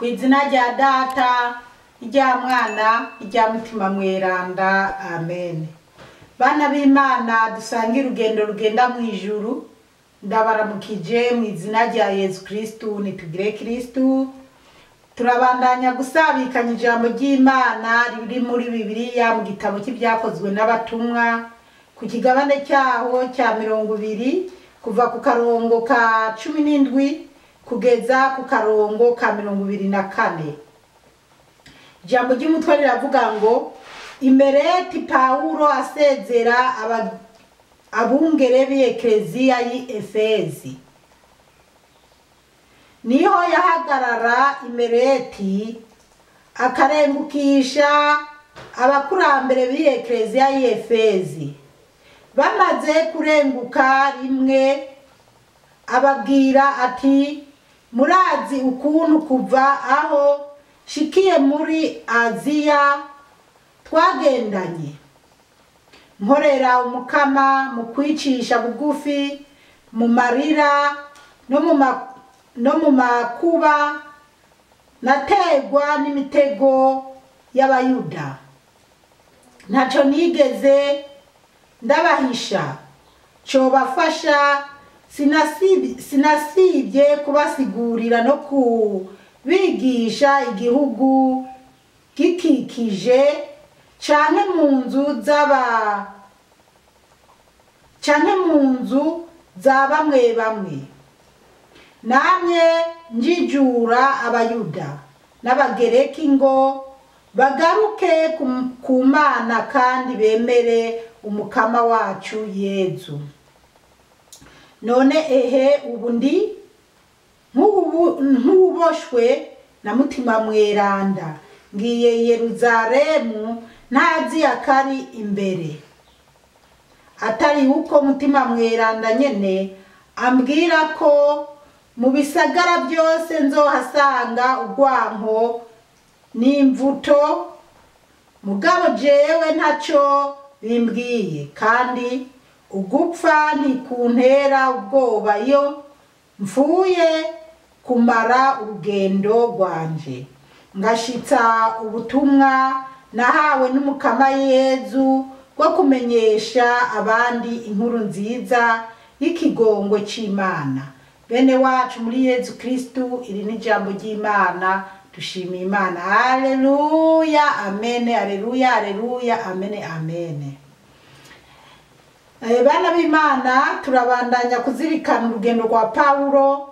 Kw'izina rya Data, irya Mwana, irya Mutima Mweranda. Amen. Bana b'Imana dusangira urugendo rugenda mu ijuru, ndabaramukije mu izina rya Yesu Kristu. Nitugire Kristu. Turabandanya gusabikanya ijambo ry'Imana riri muri Bibiliya mu gitabo cy'ibyakozwe n'abatumwa ku kigabane cyaho cya 20 kuva ku karongo ka 17 kugeza ku karongo ka 24. Ijambo ry'umutwe riravuga ngo Imereti Paulo asezera abungere b'Ekleziya y'i Efezi. Niho yahagarara Imereti akarengukisha abakurambere b'Ekleziya y'i Efezi. Bamaze kurenguka rimwe ababwira ati, murazi ukuntu kuva aho shikiye muri Aziya twagendanye nkorera umukama mu kwicisha bugufi, mu marira no mu makuba, nategwa n'imitego y'Abayuda. Ntaco nigeze ndabahisha cobafasha, sinasibye kubasigurira no kubigisha igihugu gikikije canke mu nzu za bamwe bamwe. Namwe njijura Abayuda n'Abagereki ngo bagaruke ku Mana kandi bemere umukama wacu Yezu. None ubu ndi nk'uboshwe na Mutima Mweranda, ngiye Yeruzalemu ntazi akari imbere, atari uko Mutima Mweranda nyene ambwira ko mu bisagara byose nzohasanga urwanko n'imvuto. Mugabo jewe ntaco bimbwiye, kandi ugupfa ntikuntera ubwoba iyo mfuye kumara urugendo rwanje, ngashitsa ubutumwa nahawe n'umukama Yezu bwo kumenyesha abandi inkuru nziza y'ikigongwe c'Imana. Bene wacu muri Yezu Kristu, iri ni ijambo ry'Imana. Dushimiye Imana. Haleluya, amen. Haleluya, haleluya, amen, amen. Bana b'Imana, turabandanya kuzirikana urugendo rwa Paulo.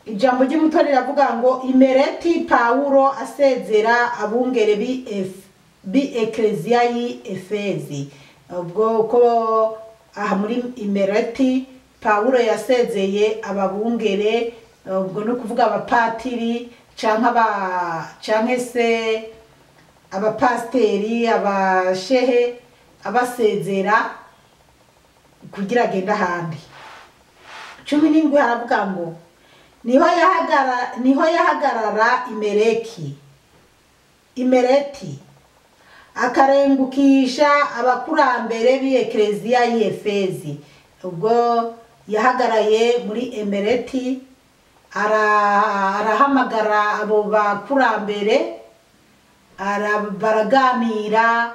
Ijambo ry'umutwe riravuga ngo Imereti Paulo asezera abungere b'Ekleziya y'i Efezi. Ubwo ko aha muri Imereti Paulo yasezeye ababungere, ubwo no kuvuga abapatiri canke se abapasteri, abashehe, abasezera kugira agenda ahandi. 17 haravuga ngo niho yahagarara Imereti akarengukisha abakurambere b'Ekleziya y'i Efezi. Ubwo yahagaraye muri Imereti arahamagara abo bakurambere, baraganira,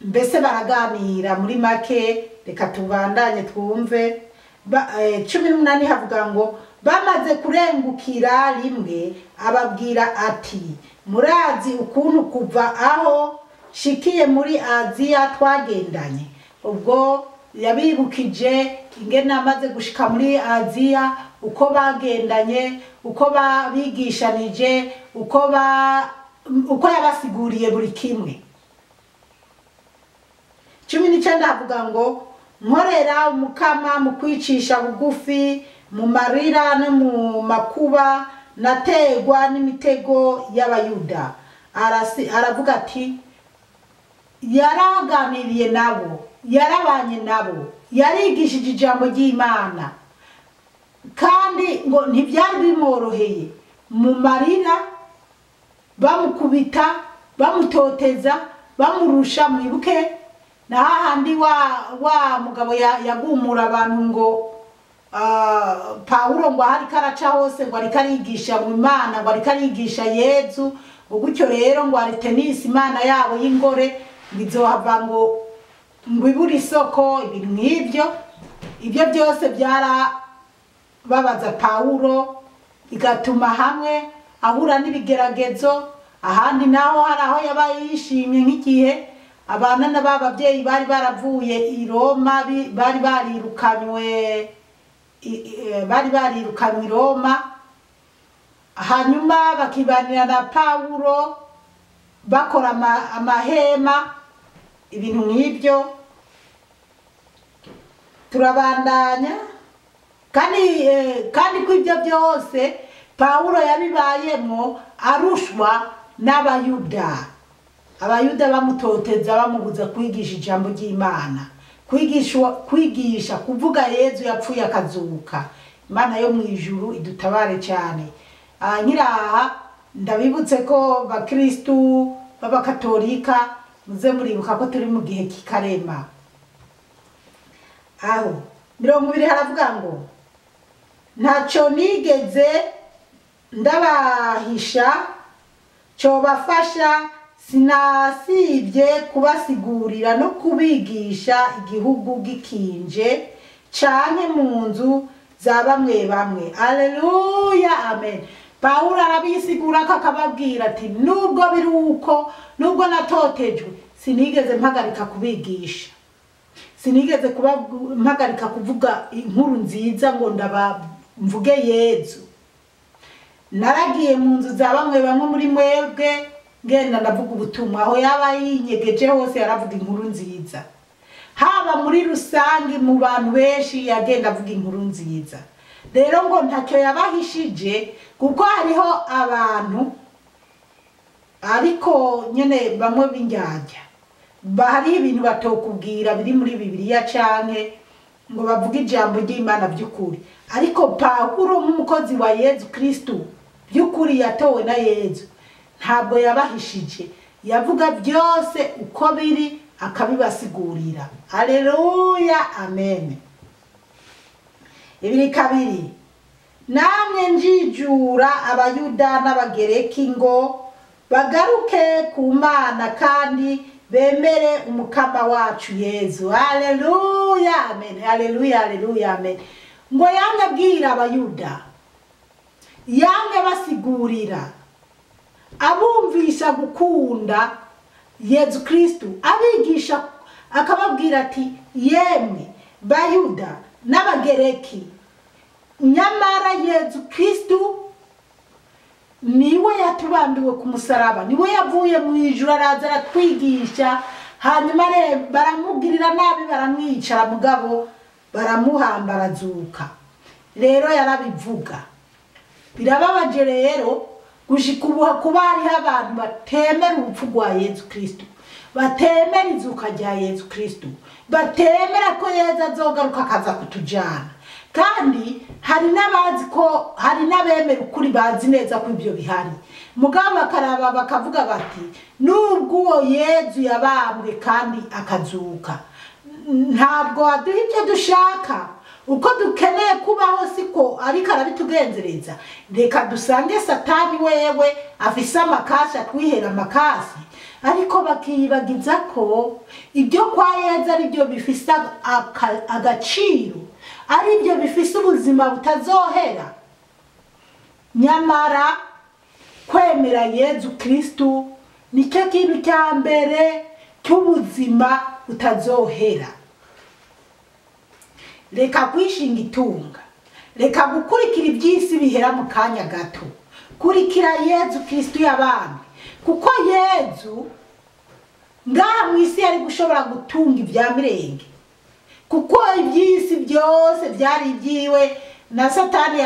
mbese baraganira muri make. Reka tubandanye twumve. 18 havuga ngo bamaze kurengukira rimwe ababwira ati, murazi ukuntu kuva aho shikiye muri Aziya twagendanye. Ubwo yabibukije ingene amaze gushika muri Aziya, uko bagendanye, uko babigishanije, uko yabasiguriye buri kimwe. 19 havuga ngo nkorera umukama mu kwicisha bugufi, mu marira no mu makuba, nategwa n'imitego y'Abayuda. Aravuga ati, yaraganiriye nabo, yarabanye nabo, yarigishije ijambo ry'Imana, kandi ngo ntibyari bimworoheye. Mu marira, bamukubita, bamutoteza, bamurusha. Mwibuke na hahandi wa mugabo yagumura abantu ngo Pawulo ngo ahari karaca hose ngo ariko arigisha mu Imana, ngo ariko arigisha Yezu, ngo gutyo rero ngo Artemisi Imana yabo y'ingore bizohava ngo ibura isoko. Ibintu nk'ibyo, ibyo byose byarababaza Pawulo, bigatuma hamwe ahura n'ibigeragezo, ahandi naho hari aho yabaye yishimye nk'igihe abana n'ababyeyi bari baravuye i Roma, bari barirukanywe i Roma, hanyuma bakibanira na Pawulo bakora amahema. Ibintu nk'ibyo turabandanya kandi ko ibyo byose Pawulo yabibayemo arushwa n'abayuda. Abayuda bamutoteza bamubuza kwigisha ijambo ry'Imana, kwigisha kuvuga Yezu yapfuye akazuka. Imana yo mu ijuru idutabare cyane. Nkiraha ndabibutse ko bakristu b'abakatolika muze muribuka ko turi mu gihe kikarema. Aho 20 haravuga ngo ntacyo nigeze ndabahisha cyo bafasha, sinasibye kubasigurira no kubigisha igihugu gikinje canke mu nzu za bamwe bamwe. Alleluya, amen. Pawulo arabisigura akababwira ati nubwo biruko, nubwo natotejwe, sinigeze mpagarika kubigisha, sinigeze mpagarika kuvuga inkuru nziza ngo mvuge Yezu. Naragiye mu nzu za bamwe bamwe muri mwebwe ngenda ndavuga ubutumwa, aho yaba yinyegeje hose yaravuga inkuru nziza. Haba muri rusangi mu bantu benshi yagenda avuga inkuru nziza. Rero ngo ntacyo yabahishije, kuko hariho abantu ariko nyene bamwe b'injyajya bahari ibintu batokubwira biri muri Bibiliya canke ngo bavuge ijambo ry'Imana by'ukuri. Ariko Pawulo nk'umukozi wa Yezu Kristu by'ukuri yatowe na Yezu, ntabwo yabahishije, yavuga byose uko biri akabibasigurira. Alleluya, amen. 2 namwe njijura abayuda n'abagereki ngo bagaruke ku Mana kandi bemere umukama wacu Yezu. Alleluya, amen. Alleluya, alleluya, amen. Ngo yamwe abwira abayuda, yamwe basigurira, abumvisha gukunda Yezu Kristu, abigisha akababwira ati yemwe bayuda n'abagereki, nyamara Yezu Kristu niwe yatubambiwe ku musaraba, niwe yavuye mu ijuru araza aratwigisha, hanyuma baramubwirira nabi baramwicara, mugabo baramuhamba arazuka. Rero yarabivuga. Birababaje rero gushika ubu kuba hariho abantu batemera urupfu rwa Yezu Kristu, batemera izuka rya Yezu Kristu, batemera ko Yezu azogaruka akaza kutujana. Kandi hari n'abazi ko hari n'abemera ukuri, bazi neza ko ibyo bihari, mugabo bakaraba bakavuga bati nubwo uwo Yezu yabambwe kandi akazuka, ntabwo aduha ibyo dushaka, uko dukeneye kubaho siko ariko arabitugenzereza. Reka dusange Satani wewe afise amakasi, atwihera amakasi, ariko bakiyibagiza ko ibyo kwa Yezu ari byo bifise agaciro, ari byo bifise ubuzima butazohera. Nyamara kwemera Yezu Kristu nicyo kintu cya mbere cy'ubuzima butazohera. Reka kwishinga itunga, reka gukurikira iby'isi bihera mu kanya gato, kurikira Yezu Kristu yabambwe, kuko Yezu ngaha mu isi yari gushobora gutunga ibya mirenge, kuko iby'isi byose byari ibyiwe. Na Satani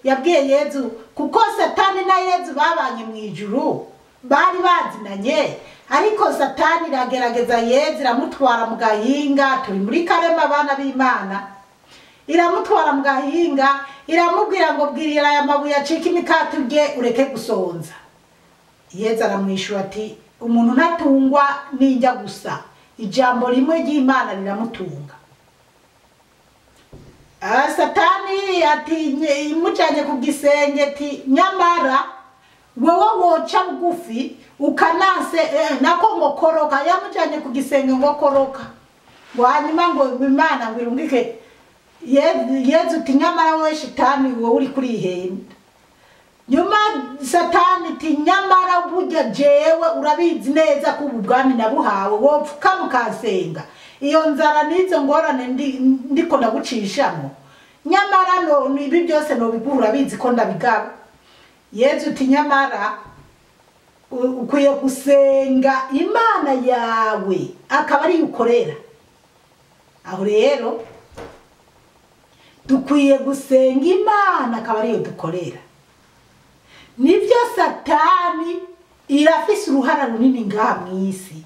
yabwiye Yezu, kuko Satani na Yezu babanye mu ijuru, bari bazinanye, ariko Satani iragerageza Yezu, iramutwara mu gahinga. Turi muri karema abana b'Imana, iramutwara mu gahinga, iramubwira ngo bwirira aya mabuye acika imikate urye ureke gusonza. Yezu aramwishura ati umuntu ntatungwa n'injya gusa, ijambo rimwe ry'Imana riramutunga. Satani ati imujanye ku gisenge ati nyamara wewe woca bugufi ukananse nako ngo koroka, yamujanye ku gisenge ngo koroka, wanyuma ngo Imana ngo irungike Yezu ati nyamara wewe shitani wowe uri kuri henda. Nyuma Satani ati nyamara burya jewe urabizi neza ko ubwami nabuhawe wopfuka mukasenga, iyo nzara nizo ngorane ndiko ndagucishamo, nyamara no ibi byose no bigura bizi ko ndabigaba. Yezu ati nyamara ukwiye gusenga Imana yawe akaba ari ukorera. Aho rero dukwiye gusenga Imana akaba ari dukorera. Nibyo Satani irafise uruhara runini ngaha mwisi,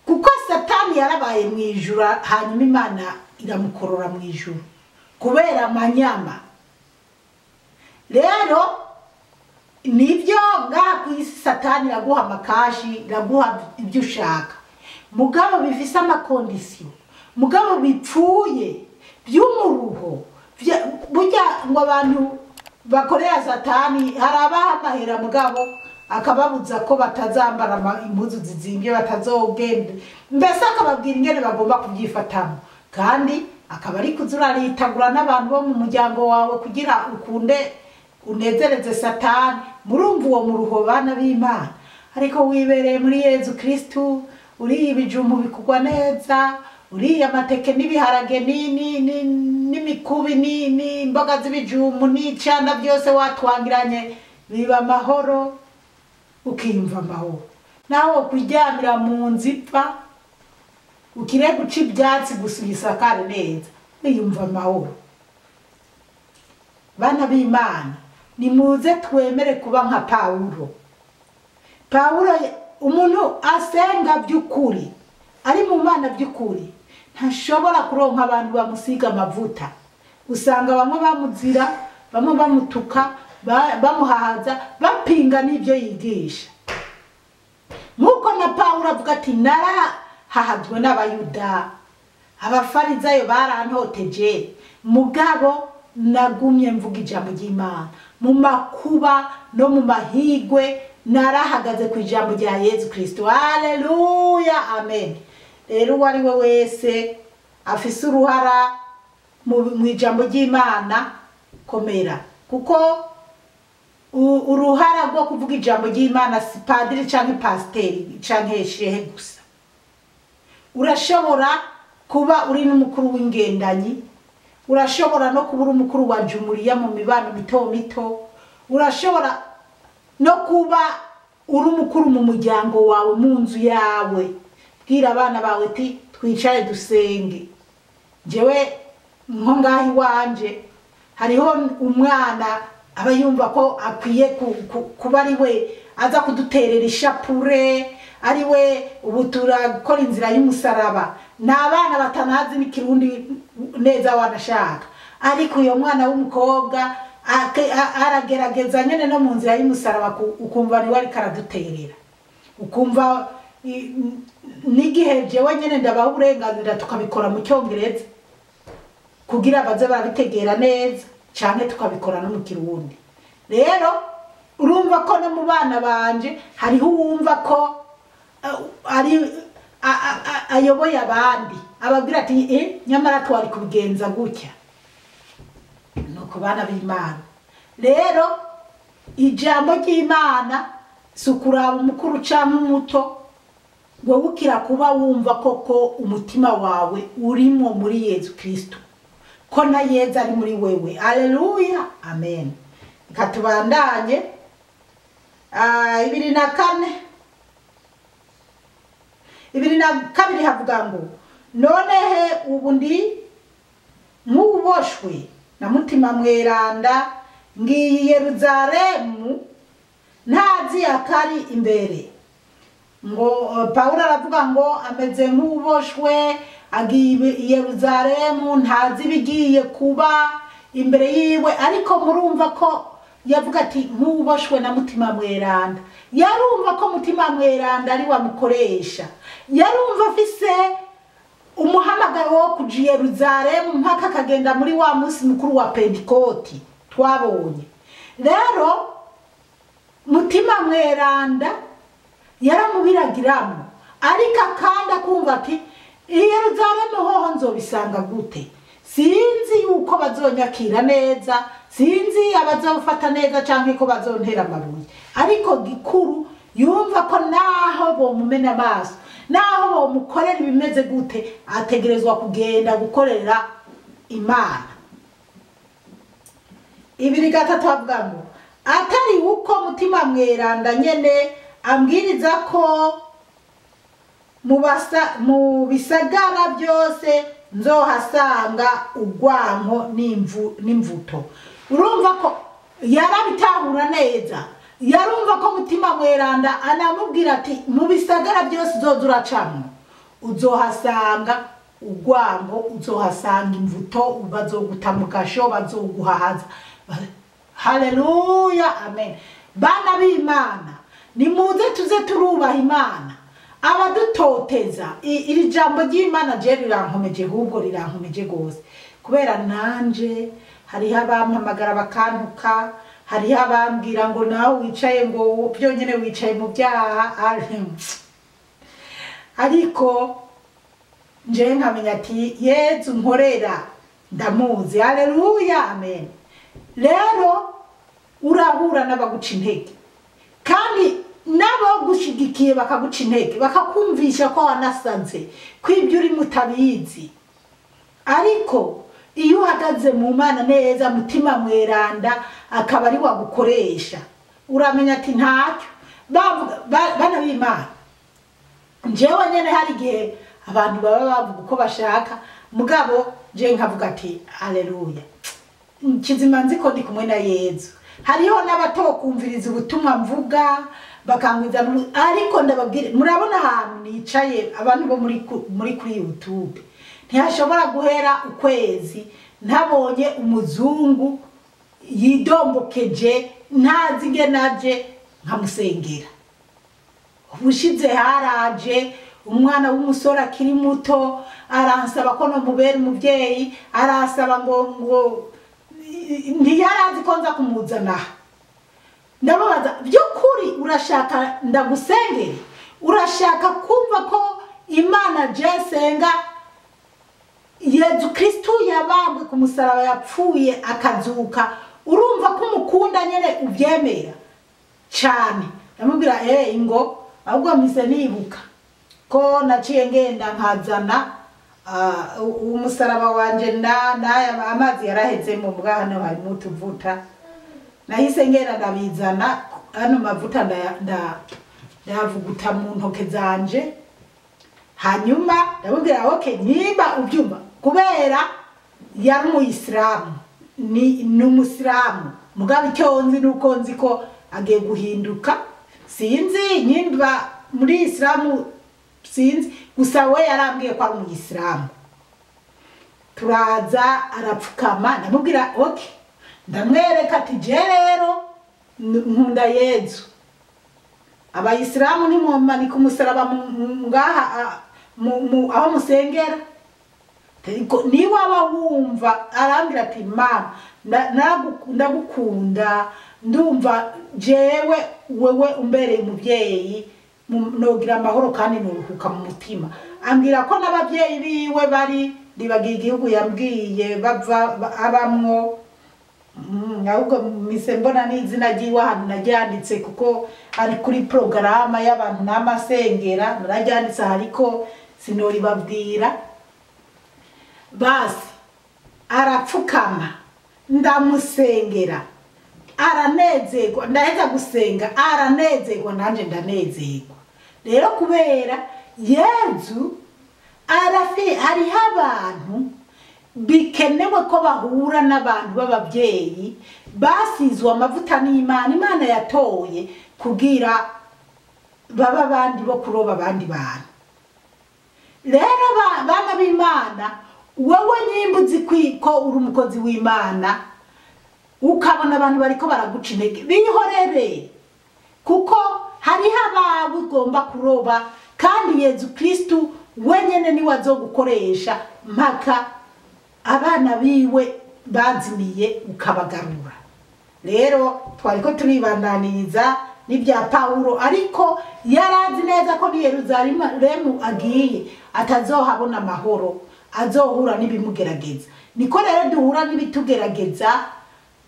kuko Satani yarabaye mwijuru hanyuma Imana iramukorora mwijuru kubera amanyama. Rero nibyo ngaha kwisi Satani iraguha amakashi, iraguha ibyo ushaka, mugabo bifise amakondisiyo, mugabo bipfuye by'umuruho. Burya ngo abantu bakorera Satani harabaha amahera mugabo akababuza ko batazambara impuzu zizimbye, batazogenda, mbese akababwira ingene bagomba kubyifatamo, kandi akaba ari kuzuraritagura n'abantu bo mu muryango wawe kugira ukunde unezereze Satani. Murumva uwo muruho bana b'Imana, ariko wibereye muri Yezu Kristu, uriye ibijumbu bikugwa neza, uriye amateke n'ibiharage n'imikubi n'imboga z'ibijumbu n'icana byose watwangiranye, biba amahoro, ukiyumva amahoro. Naho kuryamira mu nzipfa ukire guca ibyatsi gusa isakare neza, wiyumva amahoro. Bana b'Imana, nimuze twemere kuba nka Pawulo. Pawulo umuntu asenga by'ukuri, ari mu Mana by'ukuri, ntashobora kuronka abantu bamusiga amavuta. Usanga bamwe bamuzira, bamwe bamutuka, bamuhahaza, bapinga n'ibyo yigisha. Nkuko na Pawulo avuga ati narahahajwe n'abayuda, abafarizayo barantoteje, mugabo nagumye mvuga ijambo ry'Imana. Mu makuba no mu mahigwe narahagaze ku ijambo rya Yezu Kristo. Haleluya, amen. Rero wari we wese afise uruhara mu ijambo ry'Imana, komera, kuko uruhara rwo kuvuga ijambo ry'Imana si padiri canke pasiteri canke shehe gusa. Urashobora kuba uri n'umukuru w'ingendanyi, urashobora no kuba uri umukuru wa jumuriya mu mibano mito mito, urashobora no kuba uri umukuru mu muryango wawe, mu nzu yawe. Bwira abana bawe ati twicare dusenge. Jewe nko ngahi wanje hariho umwana aba yumva ko akwiye kuba ari we aza kuduterera ishapure, ari we ubu turakora inzira y'umusaraba. N'abana batanazi n'ikirundi neza wanashaka, ariko uyo mwana w'umukobwa aragerageza nyene no mu nzira y'umusaraba, ukumva ni wari karaduterera, ukumva n'igihe jewe nyene ndabaha uburenganzira tukabikora mu Cyongereza kugira baze barabitegera neza, canke tukabikora no mu Kirundi. Rero urumva ko no mu bana banje hariho uwumva ko ari ayoboye abandi, ababwira ati nyamara twari kubigenza gutya. Nuko bana b'Imana, rero ijambo ry'Imana sukuraba umukuru canke umuto, wowe ukira kuba wumva koko umutima wawe urimo muri Yezu Kristo, ko na Yezu ari muri wewe. Haleluya, amen. Katubandanye 2:2 havuga ngo nonehe ubu ndi nk'uboshwe na mutima mweranda, ngiye Yerusalemu ntazi akari imbere. Ngo Pawulo aravuga ngo ameze nk'uboshwe agiye Yerusalemu, ntazi bigiye kuba imbere yiwe. Ariko murumva ko yavuga ati nk'uboshwe na mutima mweranda. Yarumva ko mutima mweranda ari wamukoresha, yarumva afise umuhamagaro wo kuja i Yerusalemu mpaka akagenda muri wa munsi mukuru wa Pentekoti twabonye. Rero mutima mweranda yaramubiragiramo, ariko akanda kumva ati i Yerusalemu hoho nzobisanga gute, sinzi yuko bazonyakira neza, sinzi abazofata neza canke ko bazontera amabuye, ariko gikuru yumva ko naho bomumena amaso, naho bomukorera ibimeze gute, ategerezwa kugenda gukorera Imana. Ibiri gatatu avuga ngo atari uko mutima mweranda nyene ambwiriza ko mu bisagara byose nzohasanga urwanko n'imvuto. Urumva ko yarabitahura neza, yarumva ko mutima mweranda anamubwira ati mu bisagara byose uzoza uracamwo uzohasanga urwanko, uzohasanga imvuto, bazoguta mu gasho, bazoguhahaza. Haleluya, amen. Bana b'Imana, nimuze tuze turubaha Imana. Abadutoteza iri jambo ry'Imana je rirankomeje, ahubwo rirankomeje gose, kubera nanje hariho abampamagara bakantuka, hariho abambwira ngo nawe wicaye ngo byonyene wicaye mu byaha, ariko nje nkamenya ati Yezu nkorera ndamuzi. Haleluya, amen. Rero urahura n'abaguca intege, kandi nabo gushigikiye bakaguca intege, bakakumvisha ko wanasanze ko ibyo uri mutabizi. Ariko iyo uhagaze mu Mana neza, mutima mweranda akaba ari wagukoresha, uramenya ati ntacyo. Bana b'Imana, njewe nyene hari igihe abantu baba bavuga uko bashaka, mugabo je nkavuga ati haleluya, kizima nzi ko ndi kumwe na Yezu. Hariho n'abatokumviriza ubutumwa mvuga bakangwiza, ariko ndababwire, murabona ahantu nicaye abantu bo muri kuri YouTube, ntihashobora guhera ukwezi ntabonye umuzungu yidombokeje ntazi ngenaje nkamusengera. Ubushize haraje umwana w'umusore akiri muto aransaba ko no mubera umuvyeyi, arasaba ngo ntiyarazi ko nza kumuzana. Ndababaza, by'ukuri urashaka ndagusengere? Urashaka kumva ko Imana jesenga Yezu Kristo yabambwe ku musaraba, yapfuye akazuka, urumva ko umukunda nyene uvyemera cyane? Ndamubwira ingo ahubwo mise nibuka ko naciye ngenda nkazana umusaraba wanje na amazi yaraheze mu bwana hari mutuvuta, nahise ngenda ndabizana ano mavuta ndavuguta mu ntoke zanje. Hanyuma ndabubwira okay, niba ubyumva, kubera yari umuyisilamu, ni umusilamu, mugabo icyo nzi nuko nzi ko agiye guhinduka, sinzi nyimba muri Islamu, sinzi, gusa we yarambwiye ko ari umuyisilamu. Turaza arapfukama, ndamubwira okay, ndamwereka ati je rero nkunda Yezu. Abayisilamu ntimumanika umusaraba ngaha aho musengera, niba wumva, arambwira ati mama ndagukunda, ndumva jewe wewe umbereye umuvyeyi, nogira amahoro kandi nuruhuka mu mutima. Ambwira ko n'abavyeyi biwe bari ndibagiye igihugu yambwiye bava abamwo, ahubwo mise mbona n'izina ryiwe ahantu najyanditse, kuko ari kuri porogaramu y'abantu n'amasengera narajyanditse, ariko sinori babwira. Basi arapfukama ndamusengera, aranezerwa, ndaheza gusenga aranezerwa, nanje ndanezerwa. Rero kubera Yezu hariho abantu bikenewe ko bahura n'abantu b'abavyeyi basizwe amavuta n'Imana, Imana yatoye kugira baba bandi bo kuroba abandi bantu. Rero bana b'Imana, wewe nyimbuzi ko uri umukozi w'Imana, ukabona abantu bariko baraguca intege, bihorere, kuko hariho abawe ugomba kuroba, kandi Yezu Kristo wenyene niwe azogukoresha mpaka abana biwe bazimiye ukabagarura. Rero twariko turibandaniriza n'ibya Paulo, ariko yarazi neza ko ni Yerusalemu agiye atazohabona amahoro, azohura n'ibimugerageza. Niko rero duhura n'ibitugerageza,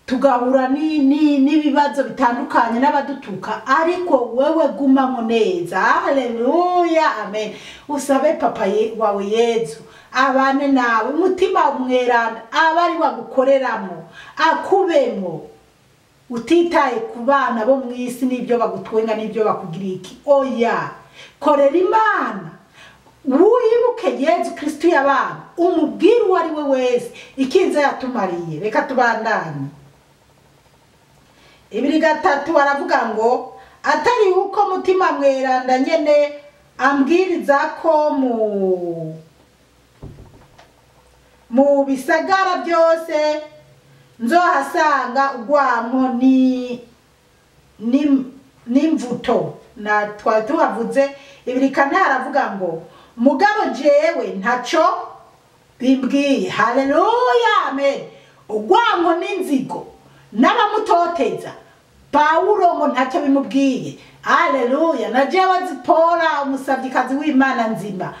tugahura n'ibibazo bitandukanye n'abadutuka, ariko wewe gumamo neza. Haleluya, amen. Usabe papa wawe Yezu abane nawe, umutima umweranda abari wagukoreramo, akubemo, utitaye ku bana bo mwisi n'ibyo bagutwenga n'ibyo bakugiriye iki. Oya, korera Imana, wibuke Yezu Kristo yabana, umubwire uwo ari we wese ikinza yatumariye. Reka tubandanye. 2:3 aravuga ngo atari uko mutima mweranda nyene ambwiriza ko mu bisagara byose nzohasanga urwanko n'imvuto. Na twari tuhavuze 2:4 aravuga ngo mugabo jewe ntaco bimbwiye. Haleluya, amen. Urwanko n'inzigo n'abamutoteza Paulo ngo ntacyo bimubwiye. Haleluya. Na jewe Zipora umusabyikazi w'Imana nzima,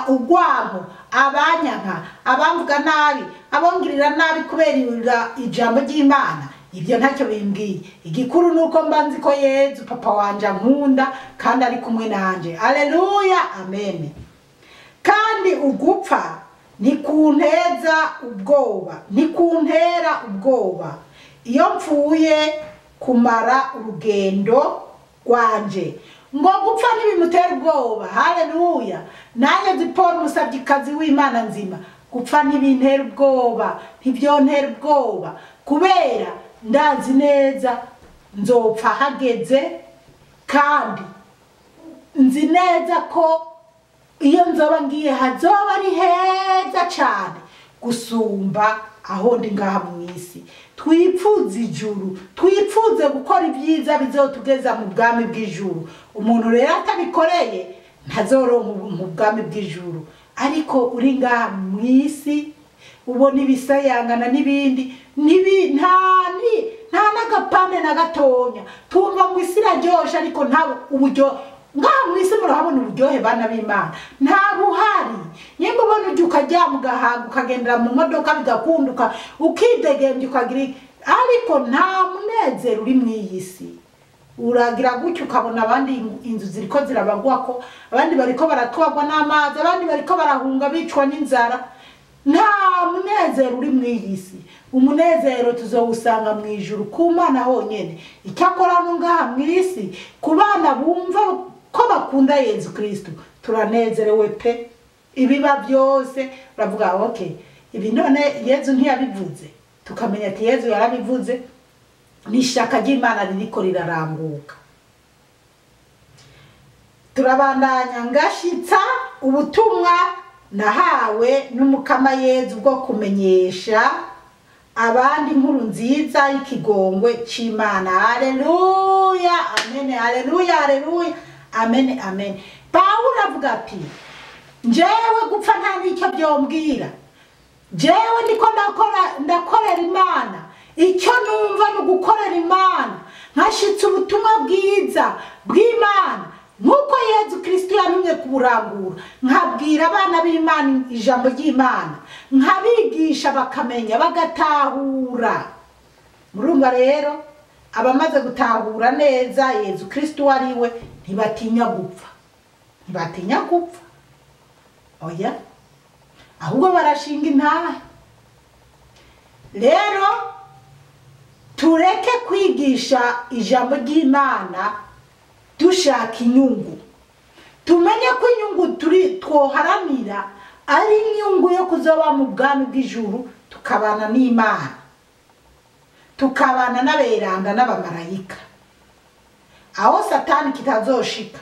urwanko, abanyanka, abamvuga nabi, abongirira nabi kubera ijambo ry'Imana, ibyo ntacyo bimbwiye. Igikuru nuko mbanzi ko Yezu papa wanje nkunda kandi ari kumwe nanje. Haleluya, amen. Kandi ugupfa nikunteza ubwoba, nikuntera ubwoba iyo mpfuye kumara urugendo rwanje. Ngo gupfa ntibimutera ubwoba. Haleluya. Nanjye Zipora umusabyikazi w'Imana nzima, gupfa ntibintera ubwoba, ntibyontera ubwoba, kubera ndazi neza nzopfa hageze, kandi nzi neza ko iyo nzoba ngiye hazoba ari heza cyane gusumba aho ndi ngaha mu isi. Twipfuze ijuru, twipfuze gukora ibyiza bizotugeza mu bwami bw'ijuru. Umuntu rero atabikoreye ntazoronka mu bwami bw'ijuru. Ariko uri ngaha mu isi ubona ibisayangana n'ibindi nta n'agapande na gatonya. Tumva ngo isi iraryoshe, ariko nta uburyo ngaha mu isi murahabona uburyohe bana b'Imana nta buhari. Nyemba ubona ujya ukajya mu gahanga ukagendera mu modoka bigakunduka ukidegembye ukagira, ariko nta munezero uri mu iyi si. Uragira gutyo ukabona abandi inzu ziriko zirabagwako, abandi bariko baratwagwa n'amazi, abandi bariko barahunga bicwa n'inzara. Nta munezero uri mu iyi si. Umunezero tuzowusanga mu ijuru ku Mana honyene. Icyakora ngaha mu isi ku bana bumva ko bakunda Yezu Kristo turanezerewe pe. Ibiba byose uravuga okay, ibi none Yezu ntiyabivuze, tukamenya ati Yezu yarabivuze, n'ishaka ry'Imana ririko riraranguka. Turabandanya ngashitsa ubutumwa nahawe n'umukama Yezu bwo kumenyesha abandi inkuru nziza y'ikigongwe c'Imana. Haleluya, amen. Haleluya, haleluya, amen, amen. Paulo avuga ati njewe gupfa nta n'icyo byombwira, jewe niko ndakorera Imana, icyo numva ni ugukorera Imana, nkashitsa ubutumwa bwiza bw'Imana nk'uko Yezu Kristo yantumye kuburangura, nkabwira abana b'Imana ijambo ry'Imana, nkabigisha bakamenya bagatahura. Murumva rero abamaze gutahura neza Yezu Kristo wari we ntibatinya gupfa, ntibatinya gupfa. Oya, ahubwo barashinga intahe. Rero tureke kwigisha ijambo ry'Imana dushaka inyungu. Tumenye ko inyungu twoharanira ari inyungu yo kuzoba mu bwami bw'ijuru, tukabana n'Imana, tukabana n'aberanda n'abamarayika, aho Satani kitazoshika,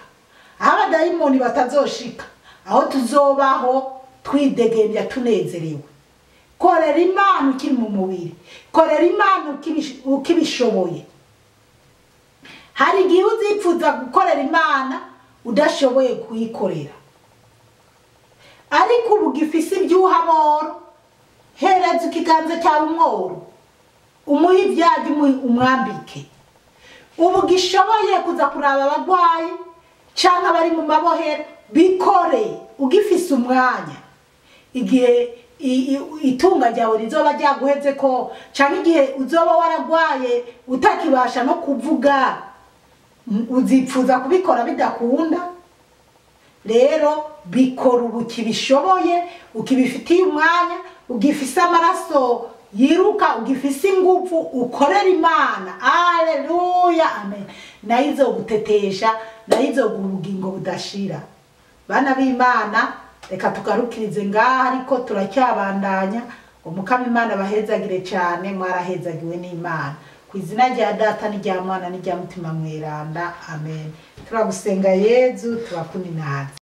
aho abadayimoni batazoshika, aho tuzobaho twidegembya tunezerewe. Korera Imana ukiri mu mubiri, korera Imana ukibishoboye. Hari igihe uzipfuza gukorera Imana udashoboye kuyikorera. ariko ubu gifise ibyuhaboro hereza ikiganza cyawe umworo umuhe ibyajya umwambike ubu gishoboye kuza kuraba abagwayi cyangwa bari mu mabohero bikore ugifise umwanya igihe itunga ryawe rizoba ryaguheze ko cyangwa igihe uzoba waragwaye utakibasha no kuvuga uzipfuza kubikora bidakunda rero bikora ubu kibishoboye ukibifitiye umwanya ugifise amaraso yiruka ugifise ingufu ukorera Imana haleluya amen nayo izogutetesha nayo izoguha ubugingo budashira bana b'Imana reka tugarukirize ngaha ariko turacyabandanya umukama Imana bahezagire cyane mwarahezagiwe n'Imana ku izina rya Data n'irya Mwana n'irya Mutima Mweranda amen turagusenga Yezu turakuninaza